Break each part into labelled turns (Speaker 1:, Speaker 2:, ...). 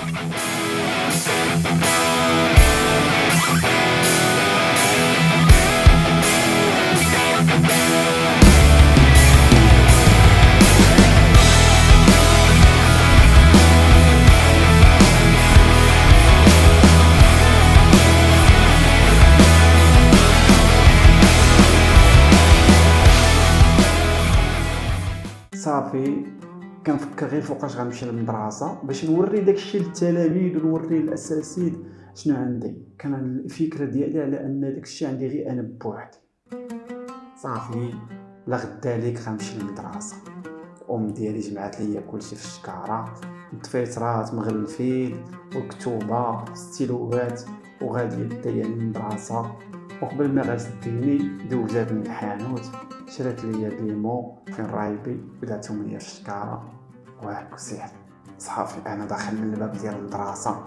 Speaker 1: صافي كنفكر غير فوقاش غنمشي للمدرسة باش نوري داكشي للتلاميذ ونوري الأساتذة شنو عندي. كان الفكرة ديالي على أن داكشي عندي غير أنا بوحدي. صافي لا غدا ليك غنمشي للمدرسة، الأم ديالي جمعات ليا كلشي في الشكارة، الدفيترات مغلفين والكتوبة ستيلوات، وغادية دايا للمدرسة. وقبل ما غتديني دوزاتني الحانوت، شرات ليا بيمو فين رايبي ودعتهم ليا في الشكارة وهاك وسير. صافي انا داخل من الباب ديال المدرسة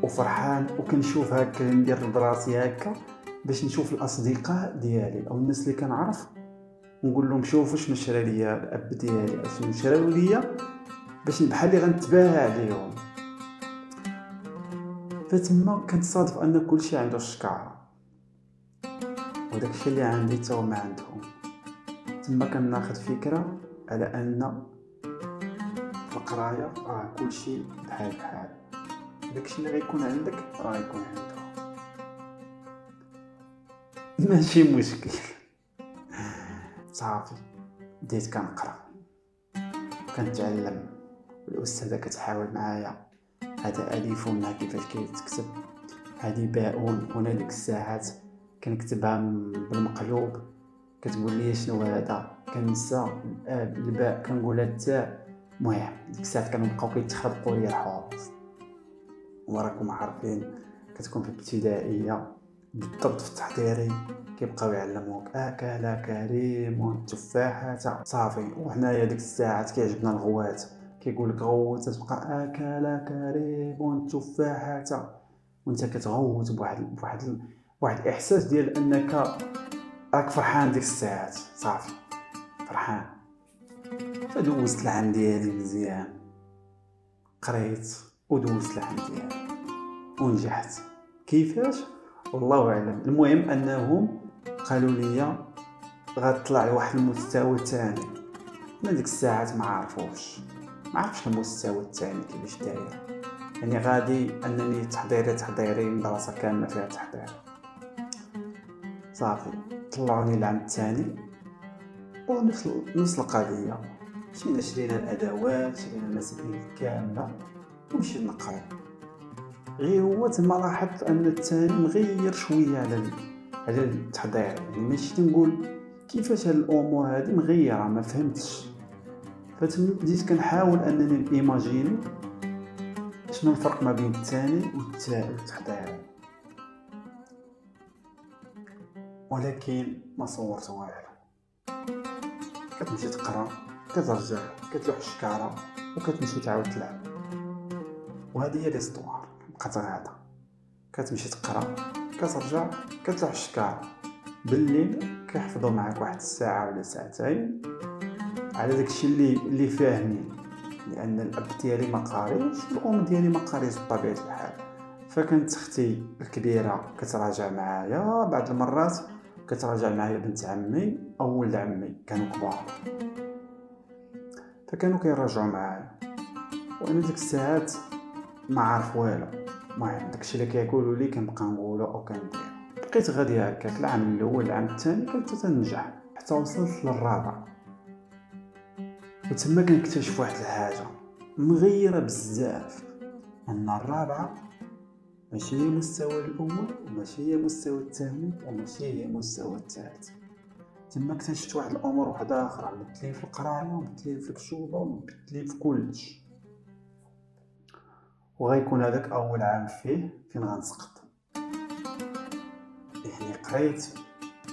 Speaker 1: وفرحان وكنشوف هكا ندير براسي هكا باش نشوف الاصدقاء ديالي او الناس اللي كنعرف، نقول لهم شوفوا شنو شرا ليا الاب ديالي شنو شراو ليا باش بحال اللي غنتباهى عليهم. فتما كنتصادف ان كلشي عنده الشكارة وداك الشيء اللي عندي تا هما عندهم. تما كناخذ فكره على ان في القرايه راه كلشي بحال بحال، داكشي اللي غيكون عندك راه يكون عندهم، ماشي مشكل. صافي بديت كنقرا كنتعلم، الاستاذه كتحاول معايا هذا الف هنا كيفاش كيتكتب، هذه باء هنا. ديك الساعات كنكتبها بالمقلوب، كتقول لي شنو هذا، كنسى الباء كنقولها التاء. المهم ديك الساعات كانوا بقاو كيتخربقوا لي الحروف، وراكم عارفين كتكون في الابتدائيه بالضبط في التحضيري كيبقاو يعلموك اكل كريم التفاحه. صافي وحنايا ديك الساعات كيعجبنا الغوات، كيقول لك غوت تبقى اكل كريم التفاحه، وانت كتغوت بواحد الاحساس ديال انك راك فرحان ديك الساعات. صافي فرحان. فدوزت العام ديالي مزيان، قريت ودوزت العام ديالي ونجحت. كيفاش والله اعلم. المهم انهم قالوا لي غتطلع لواحد المستوى ثاني. من ديك الساعات ما عرفوش المستوى الثاني كيفاش داير، يعني غادي انني تحضيري مدرسه كامله فيها تحضير. صافي طلعوني العام الثاني ونفس القضيه، شرينا الادوات شرينا المسائل كامله ومشينا نقرا. غير هو تما لاحظت ان الثاني مغير شويه على التحضير، يعني ماشي تنقول كيفاش هاد الامور هذه مغيره ما فهمتش. فتم بديت كنحاول انني ايماجيني شنو الفرق ما بين الثاني والتحضير، ولكن ما صورت والو. كتمشي تقرا كترجع كتلوح الشكاره وكتمشي تعاود تلعب، وهذه هي ليستوار بقات غاده. كتمشي تقرا كترجع كتلوح الشكاره، بالليل كيحفظوا معاك واحد الساعه ولا ساعتين على داكشي اللي فاهمين، لان الاب ديالي ما قاريش الام ديالي ما قاريش بطبيعه الحال. فكانت اختي الكبيره كتراجع معايا، بعض المرات كتراجع معايا بنت عمي او ولد عمي كانوا كبار، فكانوا كيراجعوا معايا وانا ديك الساعات ما عارف والو. المهم داكشي اللي كيقولوا لي كنبقى نقولو او كندير. بقيت غادي هكاك العام الاول العام الثاني كنت تنجح حتى وصلت للرابع. وتما كنكتشف واحد الحاجه مغيره بزاف، ان الرابعه ماشي هي مستوى الاول وماشي هي مستوى الثاني وماشي هي مستوى الثالث. تما اكتشفت واحد الامور وحده اخرى مثلين في القرايه ومثلين في الكتوبه ومثلين في كلش. وغيكون هذاك اول عام فين غنسقط، يعني قريت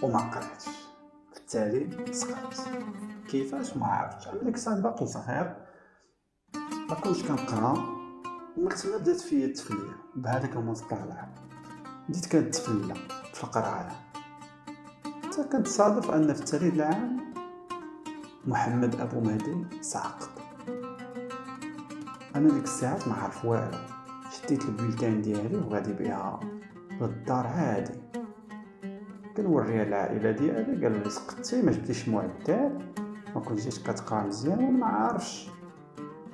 Speaker 1: وما قريتش، في التالي سقطت. كيفاش ما عرفتش، انا ديك الساعه باقي صغير ما كنتش كنقرا، ومن تما بدات فيا التفليه بهذاك المصطلح. بديت كنتفلى في القرايه، حتى كنتصادف ان في التالي العام محمد ابو مهدي سقط. انا ديك الساعات ما عارف والو، شديت البلكان ديالي وغادي بها للدار عادي. كنوريها للعائله ديالي، قالوا لي سقطتي ما جبتيش معدل، ما كنتيش كتقرا مزيان وانا ما عارفش.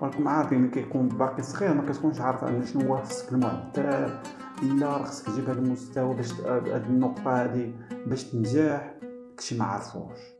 Speaker 1: راكم عارفين ملي كيكون باقي صغير ما كتكونش عارف ان شنو هو خصك المعدل، لا راه خصك تجيب هذا المستوى باش هاد النقطه هادي باش تنجح، داكشي ما عرفوش.